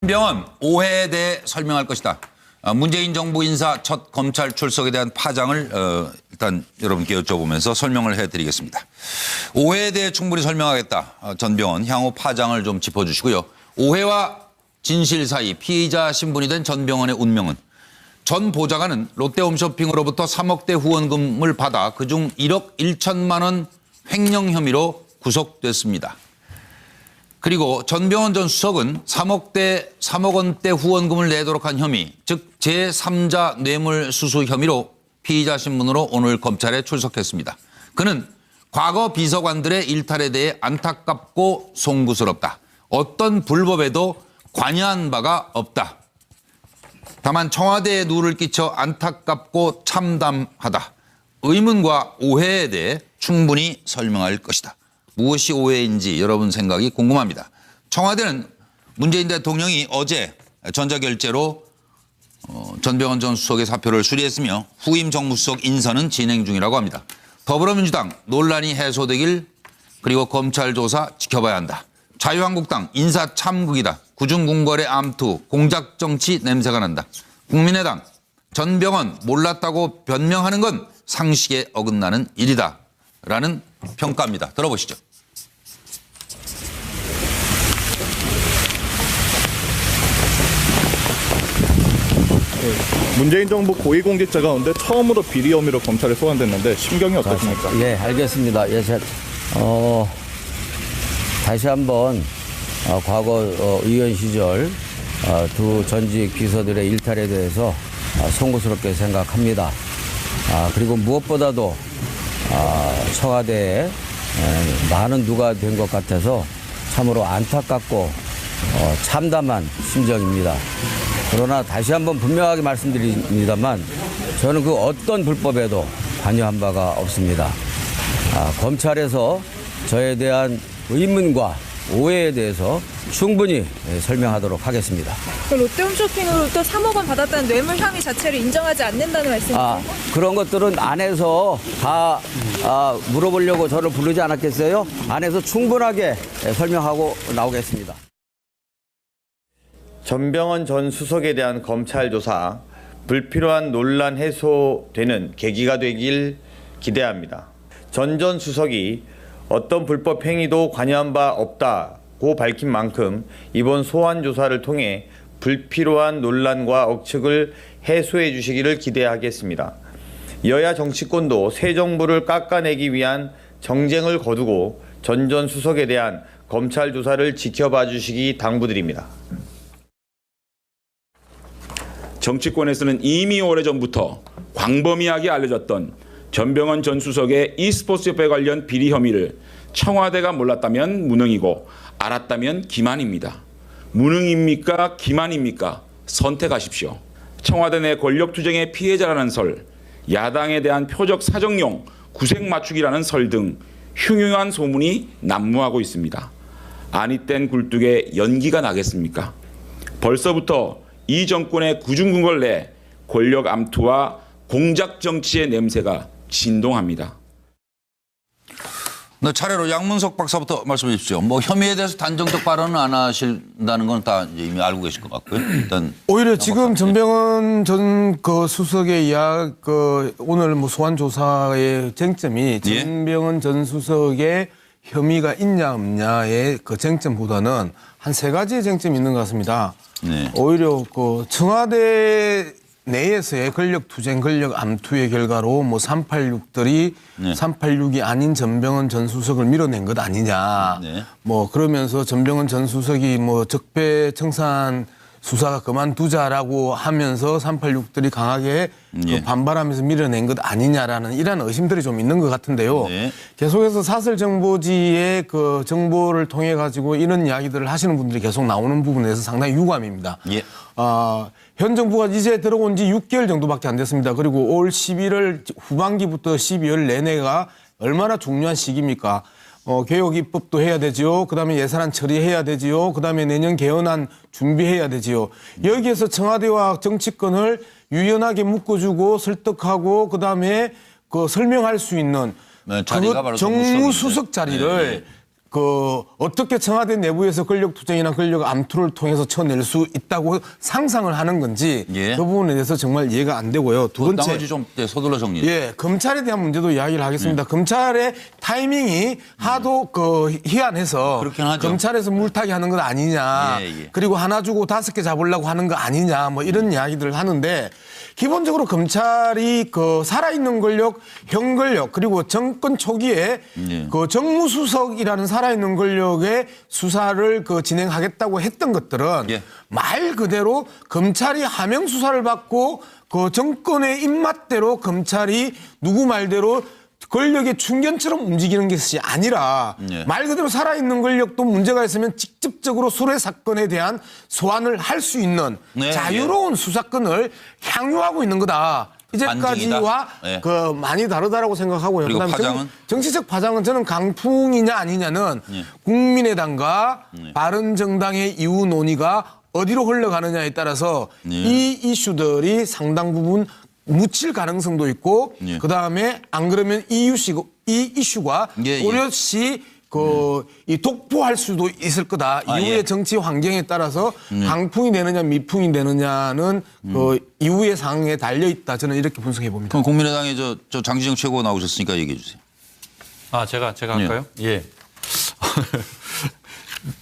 전병헌 오해에 대해 설명할 것이다. 문재인 정부 인사 첫 검찰 출석에 대한 파장을 일단 여러분께 여쭤보면서 설명을 해드리겠습니다. 오해에 대해 충분히 설명하겠다. 전병헌 향후 파장을 좀 짚어주시고요. 오해와 진실 사이 피의자 신분이 된 전병헌의 운명은 전 보좌관은 롯데홈쇼핑으로부터 3억대 후원금을 받아 그중 1억 1천만 원 횡령 혐의로 구속됐습니다. 그리고 전병헌 전 수석은 3억 원대 후원금을 내도록 한 혐의, 즉 제3자 뇌물수수 혐의로 피의자 신분으로 오늘 검찰에 출석했습니다. 그는 과거 비서관들의 일탈에 대해 안타깝고 송구스럽다. 어떤 불법에도 관여한 바가 없다. 다만 청와대에 누를 끼쳐 안타깝고 참담하다. 의문과 오해에 대해 충분히 설명할 것이다. 무엇이 오해인지 여러분 생각이 궁금합니다. 청와대는 문재인 대통령이 어제 전자결제로 전병헌 전 수석의 사표를 수리했으며 후임 정무수석 인선은 진행 중이라고 합니다. 더불어민주당 논란이 해소되길 그리고 검찰 조사 지켜봐야 한다. 자유한국당 인사 참극이다. 구중궁궐의 암투, 공작정치 냄새가 난다. 국민의당 전병헌 몰랐다고 변명하는 건 상식에 어긋나는 일이다. 라는 평가입니다. 들어보시죠. 문재인 정부 고위공직자 가운데 처음으로 비리 혐의로 검찰에 소환됐는데 심경이 어떠십니까? 예, 알겠습니다. 예, 다시 한번 과거 의원 시절 두 전직 비서들의 일탈에 대해서 송구스럽게 생각합니다. 그리고 무엇보다도 청와대에 많은 누가 된 것 같아서 참으로 안타깝고 참담한 심정입니다. 그러나 다시 한번 분명하게 말씀드립니다만 저는 그 어떤 불법에도 관여한 바가 없습니다. 검찰에서 저에 대한 의문과 오해에 대해서 충분히 설명하도록 하겠습니다. 롯데홈쇼핑으로부터 3억 원 받았다는 뇌물 혐의 자체를 인정하지 않는다는 말씀이세요? 그런 것들은 안에서 다 물어보려고 저를 부르지 않았겠어요? 안에서 충분하게 설명하고 나오겠습니다. 전병헌 전 수석에 대한 검찰 조사, 불필요한 논란 해소되는 계기가 되길 기대합니다. 전 수석이 어떤 불법 행위도 관여한 바 없다고 밝힌 만큼 이번 소환 조사를 통해 불필요한 논란과 억측을 해소해 주시기를 기대하겠습니다. 여야 정치권도 새 정부를 깎아내기 위한 정쟁을 거두고 전 수석에 대한 검찰 조사를 지켜봐 주시기 당부드립니다. 정치권에서는 이미 오래전부터 광범위하게 알려졌던 전병헌 전 수석의 e스포츠협회 관련 비리 혐의를 청와대가 몰랐다면 무능이고 알았다면 기만입니다. 무능입니까? 기만입니까? 선택하십시오. 청와대 내 권력투쟁의 피해자라는 설, 야당에 대한 표적 사정용 구색 맞추기라는 설 등 흉흉한 소문이 난무하고 있습니다. 아니 땐 굴뚝에 연기가 나겠습니까? 벌써부터 이 정권의 구중궁궐 내 권력 암투와 공작 정치의 냄새가 진동합니다. 차례로 양문석 박사부터 말씀해 주십시오. 혐의에 대해서 단정적 발언은 안 하신다는 건 다 이미 알고 계실 것 같고요. 일단 오히려 지금 전병헌 전 수석의 오늘 소환 조사의 쟁점이 예? 전병헌 전 수석의 혐의가 있냐 없냐의 그 쟁점보다는 한 세 가지의 쟁점이 있는 것 같습니다. 네. 오히려 청와대 내에서의 권력 투쟁, 권력 암투의 결과로 386들이 네. 386이 아닌 전병헌 전 수석을 밀어낸 것 아니냐. 네. 그러면서 전병헌 전 수석이 적폐청산 수사가 그만두자라고 하면서 386들이 강하게 예. 반발하면서 밀어낸 것 아니냐라는 이런 의심들이 좀 있는 것 같은데요. 네. 계속해서 사설정보지의 정보를 통해 가지고 이런 이야기들을 하시는 분들이 계속 나오는 부분에서 상당히 유감입니다. 예. 현 정부가 이제 들어온 지 6개월 정도밖에 안 됐습니다. 그리고 올 11월 후반기부터 12월 내내가 얼마나 중요한 시기입니까? 개혁 입법도 해야 되지요. 그다음에 예산안 처리해야 되지요. 그다음에 내년 개헌안 준비해야 되지요. 여기에서 청와대와 정치권을 유연하게 묶어주고 설득하고 그다음에 설명할 수 있는 자리가 바로 정무수석 자리를 네. 어떻게 청와대 내부에서 권력 투쟁이나 권력 암투를 통해서 쳐낼 수 있다고 상상을 하는 건지 예. 그 부분에 대해서 정말 이해가 안 되고요. 두 번째. 나머지 좀 서둘러 정리. 예, 검찰에 대한 문제도 이야기를 하겠습니다. 검찰의 타이밍이 하도 희한해서 그렇긴 하죠. 검찰에서 물타기 하는 건 아니냐. 예. 그리고 하나 주고 5개 잡으려고 하는 거 아니냐. 뭐 이런 이야기들을 하는데 기본적으로 검찰이 살아있는 권력, 형권력 그리고 정권 초기에 예. 정무수석이라는 살아있는 권력의 수사를 진행하겠다고 했던 것들은 예. 말 그대로 검찰이 하명 수사를 받고 정권의 입맛대로 검찰이 누구 말대로 권력의 충견처럼 움직이는 것이 아니라 예. 말 그대로 살아있는 권력도 문제가 있으면 직접적으로 수뢰 사건에 대한 소환을 할 수 있는 네, 자유로운 수사권을 향유하고 있는 거다. 이제까지와 예. 많이 다르다라고 생각하고요. 그리고 그다음에 파장은? 정치적 파장은 저는 강풍이냐 아니냐는 국민의당과 바른정당의 이후 논의가 어디로 흘러가느냐에 따라서 이 이슈들이 상당 부분 묻힐 가능성도 있고 그다음에 안 그러면 이 이슈가 예. 오롯이 이 독보할 수도 있을 거다. 이후의 예. 정치 환경에 따라서 강풍이 되느냐 미풍이 되느냐는 이후의 상황에 달려 있다. 저는 이렇게 분석해 봅니다. 그럼 국민의당의 저 장시정 최고 나오셨으니까 얘기해 주세요. 제가 할까요? 예.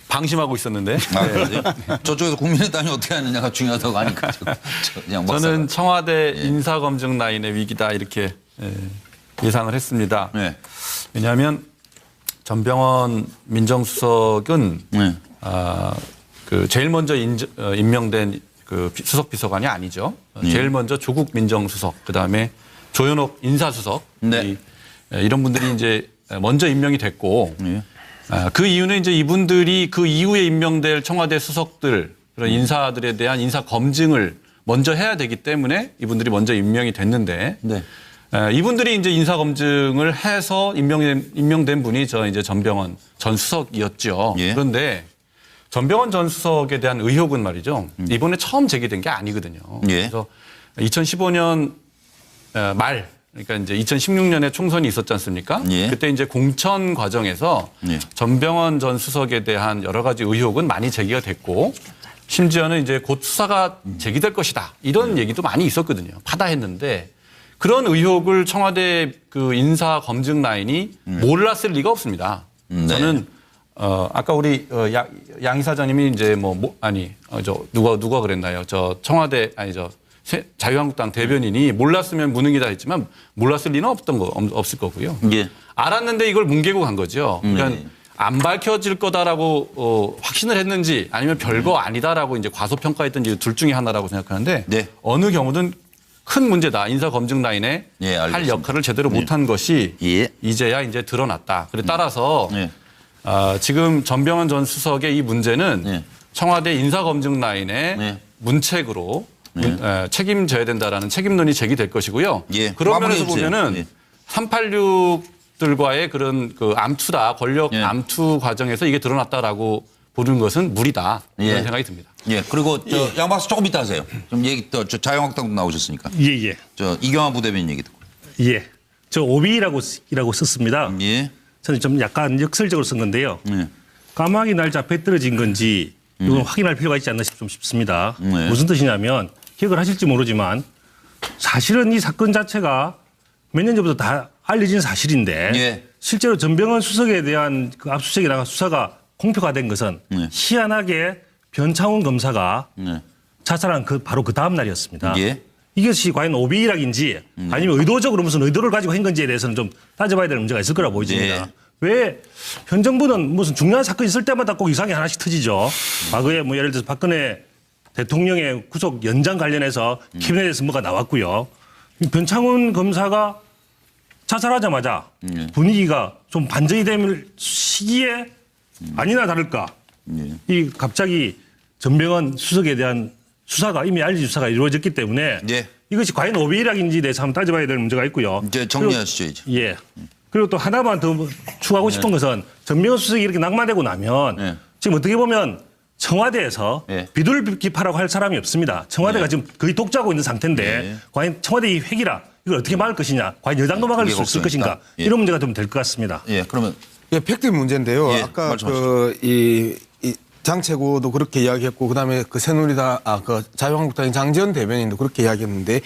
방심하고 있었는데. 그러세요? 저쪽에서 국민의당이 어떻게 하느냐가 중요하다고 하니까 그냥 저는 청와대 인사검증 라인의 위기다 이렇게 예상을 했습니다. 네. 왜냐하면 전병헌 민정수석은 네. 제일 먼저 임명된 수석 비서관이 아니죠. 제일 먼저 조국 민정수석, 그다음에 조현옥 인사수석 네. 이런 분들이 이제 먼저 임명이 됐고 네. 그 이유는 이제 이분들이 그 이후에 임명될 청와대 수석들 그런 인사들에 대한 인사 검증을 먼저 해야 되기 때문에 이분들이 먼저 임명이 됐는데 네. 이분들이 이제 인사 검증을 해서 임명된 분이 이제 전병헌 전 수석이었죠. 예. 그런데 전병헌 전 수석에 대한 의혹은 말이죠. 이번에 처음 제기된 게 아니거든요. 예. 그래서 2015년 말 그러니까 이제 2016년에 총선이 있었지 않습니까? 예. 그때 이제 공천 과정에서 예. 전병헌 전 수석에 대한 여러 가지 의혹은 많이 제기가 됐고 심지어는 이제 곧 수사가 제기될 것이다. 이런 얘기도 많이 있었거든요. 파다했는데 그런 의혹을 청와대 인사 검증 라인이 몰랐을 리가 없습니다. 네. 저는 아까 우리 양 이사장님이 이제 누가 그랬나요? 청와대 자유한국당 대변인이 몰랐으면 무능이다 했지만 몰랐을 리는 없을 거고요. 예. 알았는데 이걸 뭉개고 간 거죠. 그러니까 안 밝혀질 거다라고 확신을 했는지 아니면 별거 아니다라고 이제 과소평가했든지 둘 중에 하나라고 생각하는데 네. 어느 경우든 큰 문제다. 인사 검증 라인에 예, 할 알겠습니다. 역할을 제대로 못한 것이 예. 이제야 이제 드러났다. 그래 따라서 예. 지금 전병헌 전 수석의 이 문제는 예. 청와대 인사 검증 라인의 예. 문책으로 책임져야 된다라는 책임론이 제기될 것이고요. 예. 그런 면에서 마무리해 주세요. 보면은 예. 386들과의 그런 암투다. 권력 예. 암투 과정에서 이게 드러났다라고 보는 것은 무리다. 이런 예. 생각이 듭니다. 예. 그리고 양 박사 조금 이따 하세요. 좀 얘기 저 자유한국당도 나오셨으니까. 예. 이경환 부대변인 얘기 듣고. 예. 저 오비라고 썼습니다. 예. 저는 좀 약간 역설적으로 쓴 건데요. 예. 까마귀 날짜 배 떨어진 건지 이건 확인할 필요가 있지 않나 싶습니다. 네. 무슨 뜻이냐면 기억을 하실지 모르지만 사실은 이 사건 자체가 몇 년 전부터 다 알려진 사실인데 예. 실제로 전병헌 수석에 대한 압수수색이나 수사가 공표가 된 것은 희한하게 변창훈 검사가 자살한 바로 그 다음 날이었습니다. 예. 이것이 과연 오비락인지 아니면 의도적으로 무슨 의도를 가지고 한 건지에 대해서는 좀 따져봐야 될 문제가 있을 거라 보여집니다. 예. 왜 현 정부는 무슨 중요한 사건이 있을 때마다 꼭 이상이 하나씩 터지죠. 과거에 예를 들어서 박근혜 대통령의 구속 연장 관련해서 캐비넷에서 뭐가 나왔고요. 변창훈 검사가 자살하자마자 분위기가 좀 반전이 될 시기에 아니나 다를까 이 갑자기 전병헌 수석에 대한 수사가 이미 알려진 수사가 이루어졌기 때문에 예. 이것이 과연 오비락인지에 대해서 한번 따져봐야 될 문제가 있고요. 이제 정리하시죠, 이제. 예. 그리고 또 하나만 더 추가하고 싶은 것은 전병헌 수석이 이렇게 낙마되고 나면 지금 어떻게 보면 청와대에서 비둘기파라고 할 사람이 없습니다. 청와대가 지금 거의 독주하고 있는 상태인데 과연 청와대의 회기라 이걸 어떻게 막을 것이냐, 과연 여당도 막을 수 있을 것인가 이런 문제가 좀 될 것 같습니다. 예, 그러면 예, 팩트 문제인데요. 예, 아까 말씀하시죠. 이 장채고도 그렇게 이야기했고 그다음에 그 새누리당 그 자유한국당의 장지원 대변인도 그렇게 이야기했는데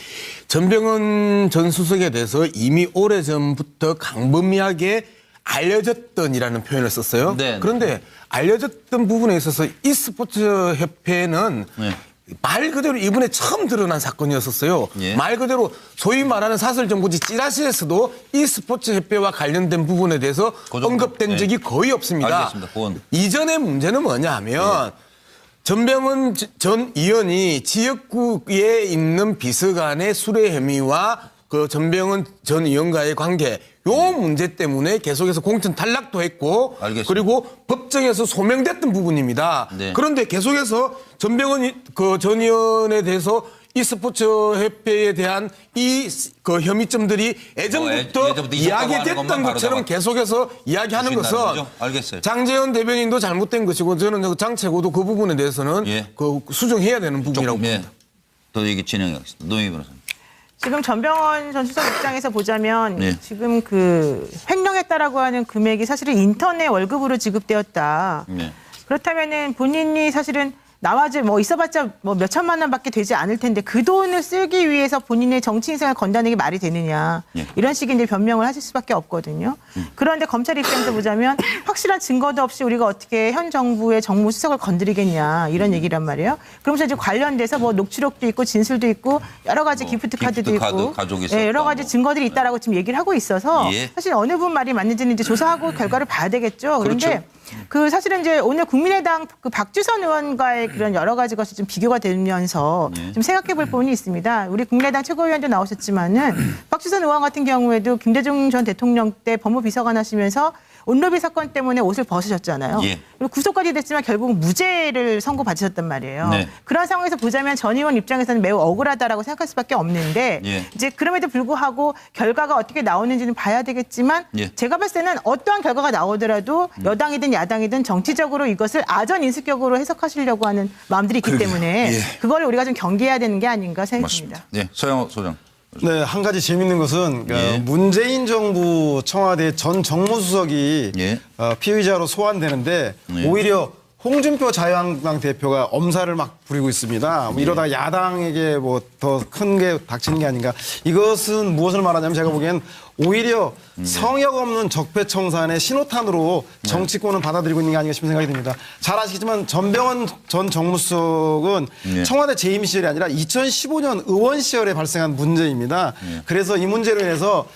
전병헌 전 수석에 대해서 이미 오래전부터 강범위하게 알려졌던이라는 표현을 썼어요. 네. 그런데 알려졌던 부분에 있어서 e스포츠 협회는 네. 말 그대로 이번에 처음 드러난 사건이었었어요. 예. 말 그대로 소위 말하는 사설정보지 찌라시에서도 e스포츠 협회와 관련된 부분에 대해서 그 정도? 언급된 예. 적이 거의 없습니다. 알겠습니다. 그건. 이전의 문제는 뭐냐 하면 전병헌 전 의원이 지역구에 있는 비서관의 수뢰 혐의와 그 전병헌 전 의원과의 관계 요 문제 때문에 계속해서 공천 탈락도 했고 알겠습니다. 그리고 법정에서 소명됐던 부분입니다. 네. 그런데 계속해서 전병헌 그 전 의원에 대해서 e스포츠 협회에 대한 그 혐의점들이 예전부터 예전부터 있었다고 하는 이야기됐던 것만 바로 것처럼 잡아 계속해서 이야기하는 주신다는 것은 거죠? 알겠어요. 장재현 대변인도 잘못된 것이고 저는 장채고도 그 부분에 대해서는 예. 그 수정해야 되는 부분이라고 조금, 예. 봅니다. 더 얘기 진행하겠습니다. 노영희 변호사님. 지금 전병헌 전 수석 입장에서 보자면 네. 지금 그 횡령했다라고 하는 금액이 사실은 인턴의 월급으로 지급되었다. 네. 그렇다면은 본인이 사실은 나와서 뭐 있어봤자 뭐 몇 천만 원밖에 되지 않을 텐데 그 돈을 쓰기 위해서 본인의 정치 인생을 건다는 게 말이 되느냐. 예. 이런 식의 이제 변명을 하실 수밖에 없거든요. 그런데 검찰 입장에서 보자면 확실한 증거도 없이 우리가 어떻게 현 정부의 정무수석을 건드리겠냐 이런 얘기란 말이에요. 그러면서 이제 관련돼서 뭐 녹취록도 있고 진술도 있고 여러 가지 뭐 기프트 카드도 기프트 카드 있고 가족이 예, 있었다, 여러 가지 뭐. 증거들이 있다라고 지금 얘기를 하고 있어서 예. 사실 어느 분 말이 맞는지는 이제 조사하고 결과를 봐야 되겠죠. 그런데 그렇죠. 그 사실은 이제 오늘 국민의당 그 박주선 의원과의 그런 여러 가지 것이 좀 비교가 되면서 예. 좀 생각해 볼 부분이 있습니다. 우리 국민의당 최고위원도 나오셨지만은 박주선 의원 같은 경우에도 김대중 전 대통령 때 법무비서관 하시면서 온로비 사건 때문에 옷을 벗으셨잖아요. 예. 그리고 구속까지 됐지만 결국 무죄를 선고받으셨단 말이에요. 네. 그런 상황에서 보자면 전 의원 입장에서는 매우 억울하다라고 생각할 수밖에 없는데 예. 이제 그럼에도 불구하고 결과가 어떻게 나오는지는 봐야 되겠지만 예. 제가 봤을 때는 어떠한 결과가 나오더라도 여당이든 야당이든 정치적으로 이것을 아전 인수격으로 해석하시려고 하는 마음들이 있기 때문에 예. 그걸 우리가 좀 경계해야 되는 게 아닌가 생각합니다. 맞습니다. 네, 서영호 소장. 네, 한 가지 재밌는 것은 예. 문재인 정부 청와대 전 정무수석이 예. 피의자로 소환되는데 예. 오히려 홍준표 자유한국당 대표가 엄살을 막 부리고 있습니다. 뭐 이러다 야당에게 뭐 더 큰 게 닥치는 게 아닌가. 이것은 무엇을 말하냐면 제가 보기엔 오히려 성역 없는 적폐청산의 신호탄으로 정치권은 받아들이고 있는 게 아닌가 싶은 생각이 듭니다. 잘 아시겠지만 전병헌 전 정무수석은 예. 청와대 재임 시절이 아니라 2015년 의원 시절에 발생한 문제입니다. 그래서 이 문제로 인해서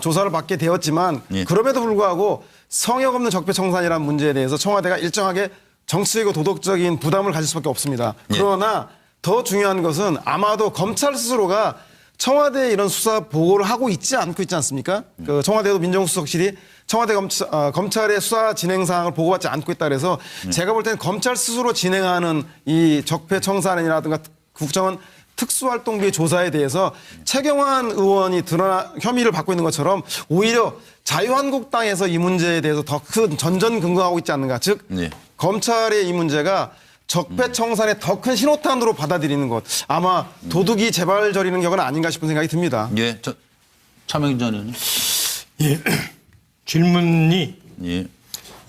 조사를 받게 되었지만 예. 그럼에도 불구하고 성역 없는 적폐청산이라는 문제에 대해서 청와대가 일정하게 정치적이고 도덕적인 부담을 가질 수밖에 없습니다. 예. 그러나 더 중요한 것은 아마도 검찰 스스로가 청와대에 이런 수사 보고를 하고 있지 않습니까? 그 청와대도 민정수석실이 청와대 검찰의 수사 진행 사항을 보고받지 않고 있다 그래서 제가 볼 때는 검찰 스스로 진행하는 이 적폐청산이라든가 국정원 특수활동비 조사에 대해서 최경환 의원이 드러난 혐의를 받고 있는 것처럼 오히려 자유한국당에서 이 문제에 대해서 더 큰 전전긍긍하고 있지 않는가. 즉 네. 검찰의 이 문제가 적폐청산의 더 큰 신호탄으로 받아들이는 것. 아마 도둑이 재발 저리는 격은 아닌가 싶은 생각이 듭니다. 예, 차명진 전 의원님. 예. 질문이 예.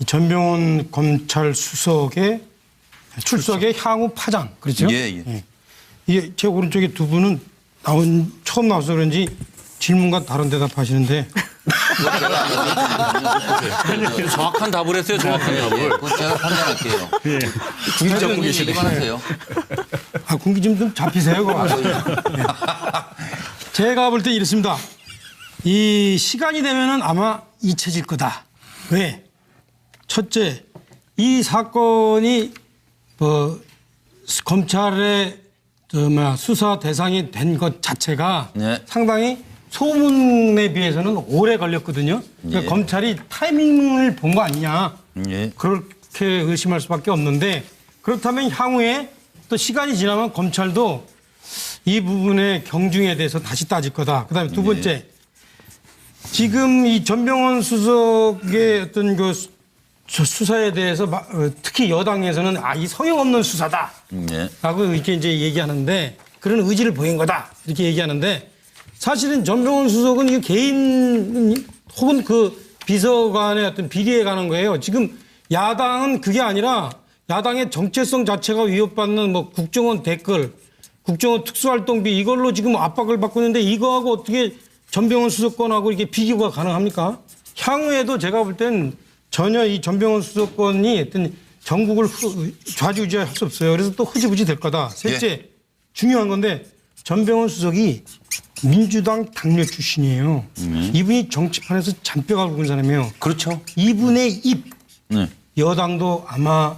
이 전병헌 검찰 수석의 출석의 향후 파장 그렇죠? 예, 예. 이게 제 오른쪽에 두 분은 처음 나와서 그런지 질문과 다른 대답하시는데 정확한 답을 했어요. 정확한 답을. 그건 제가 판단할게요. 궁금증 계시네. 얘기만 하세요. 아, 군기 좀 잡히세요. 그거. 제가 볼 때 이렇습니다. 이 시간이 되면은 아마 잊혀질 거다. 왜? 첫째, 이 사건이 검찰의 수사 대상이 된 것 자체가 네. 상당히 소문에 비해서는 오래 걸렸거든요. 그러니까 예. 검찰이 타이밍을 본 거 아니냐. 예. 그렇게 의심할 수밖에 없는데 그렇다면 향후에 또 시간이 지나면 검찰도 이 부분의 경중에 대해서 다시 따질 거다. 그다음에 두 번째, 지금 이 전병헌 수석의 어떤 그 수사에 대해서 특히 여당에서는 이 성역 없는 수사다. 예. 라고 이렇게 이제 얘기하는데 그런 의지를 보인 거다. 이렇게 얘기하는데 사실은 전병헌 수석은 이 개인 혹은 그 비서관의 어떤 비리에 관한 거예요. 지금 야당은 그게 아니라 야당의 정체성 자체가 위협받는 뭐 국정원 댓글, 국정원 특수활동비 이걸로 지금 압박을 받고 있는데 이거하고 어떻게 전병헌 수석권하고 이게 비교가 가능합니까? 향후에도 제가 볼 땐 전혀 이 전병헌 수석권이 어떤 전국을 좌지우지할 수 없어요. 그래서 또 흐지부지 될 거다. 셋째, 중요한 건데 전병헌 수석이 민주당 당뇨 출신이에요. 이분이 정치판에서 잔뼈가 굵은 사람이에요. 그렇죠. 이분의 입 여당도 아마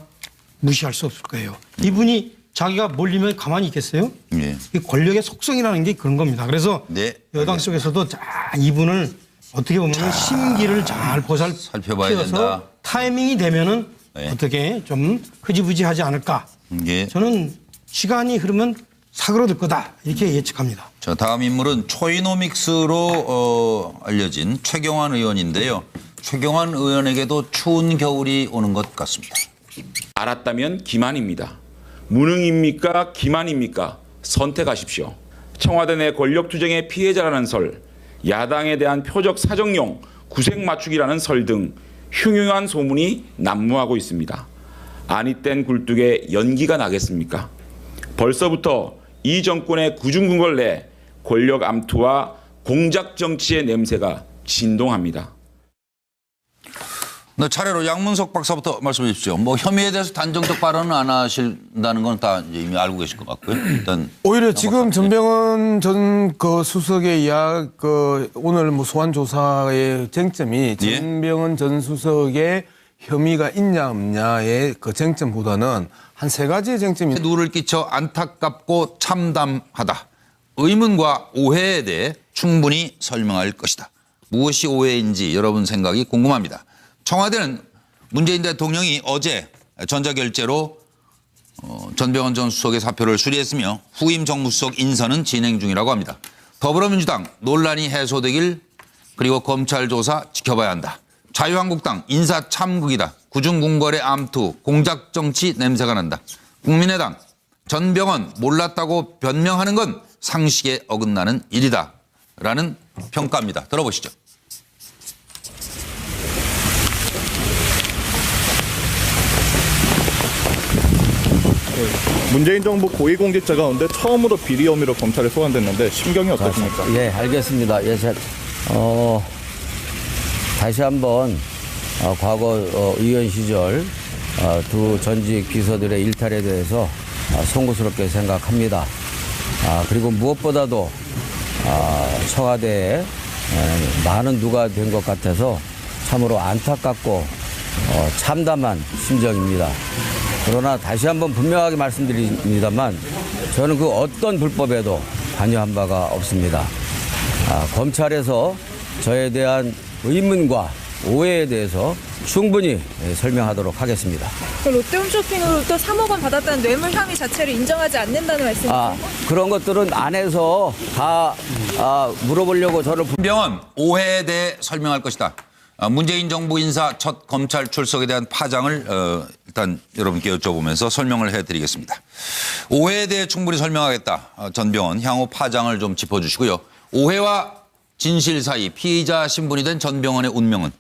무시할 수 없을 거예요. 이분이 자기가 몰리면 가만히 있겠어요? 이 권력의 속성이라는 게 그런 겁니다. 그래서 여당 속에서도 이분을 어떻게 보면 심기를 잘 살펴봐야 된다. 타이밍이 되면은 어떻게 좀 흐지부지하지 않을까. 저는 시간이 흐르면 사그러들 거다 이렇게 예측합니다. 자, 다음 인물은 초이노믹스로 알려진 최경환 의원인데요. 최경환 의원에게도 추운 겨울이 오는 것 같습니다. 알았다면 기만입니다. 무능입니까? 기만입니까? 선택하십시오. 청와대 내 권력투쟁의 피해자라는 설, 야당에 대한 표적 사정용 구색 맞추기라는 설 등 흉흉한 소문이 난무하고 있습니다. 아니땐 굴뚝에 연기가 나겠습니까? 벌써부터 이 정권의 구중궁궐 내 권력 암투와 공작 정치의 냄새가 진동합니다. 차례로 양문석 박사부터 말씀해 주십시오. 뭐 혐의에 대해서 단정적 발언은 안 하신다는 건 다 이미 알고 계실 것 같고요. 일단 오히려 지금 전병헌 전 그 수석의 오늘 뭐 소환 조사의 쟁점이 전병헌 전 수석의 혐의가 있냐 없냐의 그 쟁점보다는 한 세 가지의 쟁점이 누를 끼쳐 안타깝고 참담하다. 의문과 오해에 대해 충분히 설명할 것이다. 무엇이 오해인지 여러분 생각이 궁금합니다. 청와대는 문재인 대통령이 어제 전자결제로 전병헌 전 수석의 사표를 수리했으며 후임 정무수석 인선은 진행 중이라고 합니다. 더불어민주당 논란이 해소되길 그리고 검찰 조사 지켜봐야 한다. 자유한국당 인사 참극이다. 구중궁궐의 암투, 공작정치 냄새가 난다. 국민의당 전병헌 몰랐다고 변명하는 건 상식에 어긋나는 일이다. 라는 평가입니다. 들어보시죠. 문재인 정부 고위공직자 가운데 처음으로 비리 혐의로 검찰에 소환됐는데 심경이 어떠십니까? 예, 알겠습니다. 다시 한번 과거 의원 시절 두 전직 비서들의 일탈에 대해서 송구스럽게 생각합니다. 그리고 무엇보다도 청와대에 많은 누가 된 것 같아서 참으로 안타깝고 참담한 심정입니다. 그러나 다시 한번 분명하게 말씀드립니다만 저는 그 어떤 불법에도 관여한 바가 없습니다. 검찰에서 저에 대한 의문과 오해에 대해서 충분히 설명하도록 하겠습니다. 롯데홈쇼핑으로부터 3억 원 받았다는 뇌물 혐의 자체를 인정하지 않는다는 말씀이세요? 그런 것들은 안에서 다 물어보려고 저를 전병헌 오해에 대해 설명할 것이다. 문재인 정부 인사 첫 검찰 출석에 대한 파장을 일단 여러분께 여쭤보면서 설명을 해드리겠습니다. 오해에 대해 충분히 설명하겠다. 전병헌 향후 파장을 좀 짚어주시고요. 오해와 진실 사이 피의자 신분이 된 전병헌의 운명은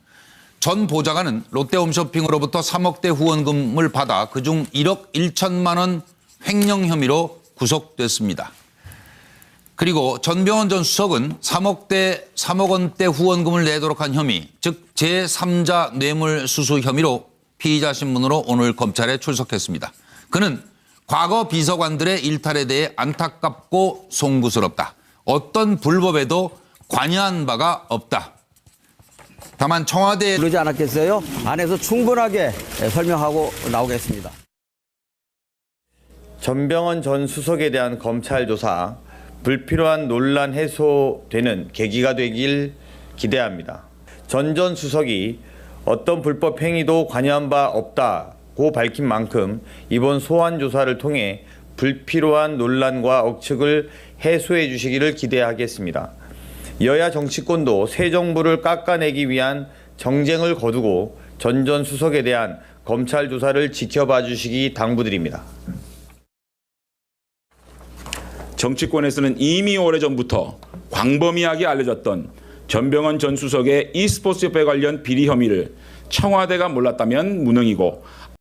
전 보좌관은 롯데홈쇼핑으로부터 3억대 후원금을 받아 그중 1억 1천만 원 횡령 혐의로 구속됐습니다. 그리고 전병헌 전 수석은 3억 원대 후원금을 내도록 한 혐의, 즉 제3자 뇌물수수 혐의로 피의자 신분으로 오늘 검찰에 출석했습니다. 그는 과거 비서관들의 일탈에 대해 안타깝고 송구스럽다. 어떤 불법에도 관여한 바가 없다. 다만 청와대에 그러지 않았겠어요? 안에서 충분하게 설명하고 나오겠습니다. 전병헌 전 수석에 대한 검찰 조사, 불필요한 논란 해소되는 계기가 되길 기대합니다. 전 수석이 어떤 불법 행위도 관여한 바 없다고 밝힌 만큼 이번 소환 조사를 통해 불필요한 논란과 억측을 해소해 주시기를 기대하겠습니다. 여야 정치권도 새 정부를 깎아내기 위한 정쟁을 거두고 전 수석에 대한 검찰 조사를 지켜봐 주시기 당부드립니다. 정치권에서는 이미 오래전부터 광범위하게 알려졌던 전병헌 전 수석의 e스포츠 협회 관련 비리 혐의를 청와대가 몰랐다면 무능이고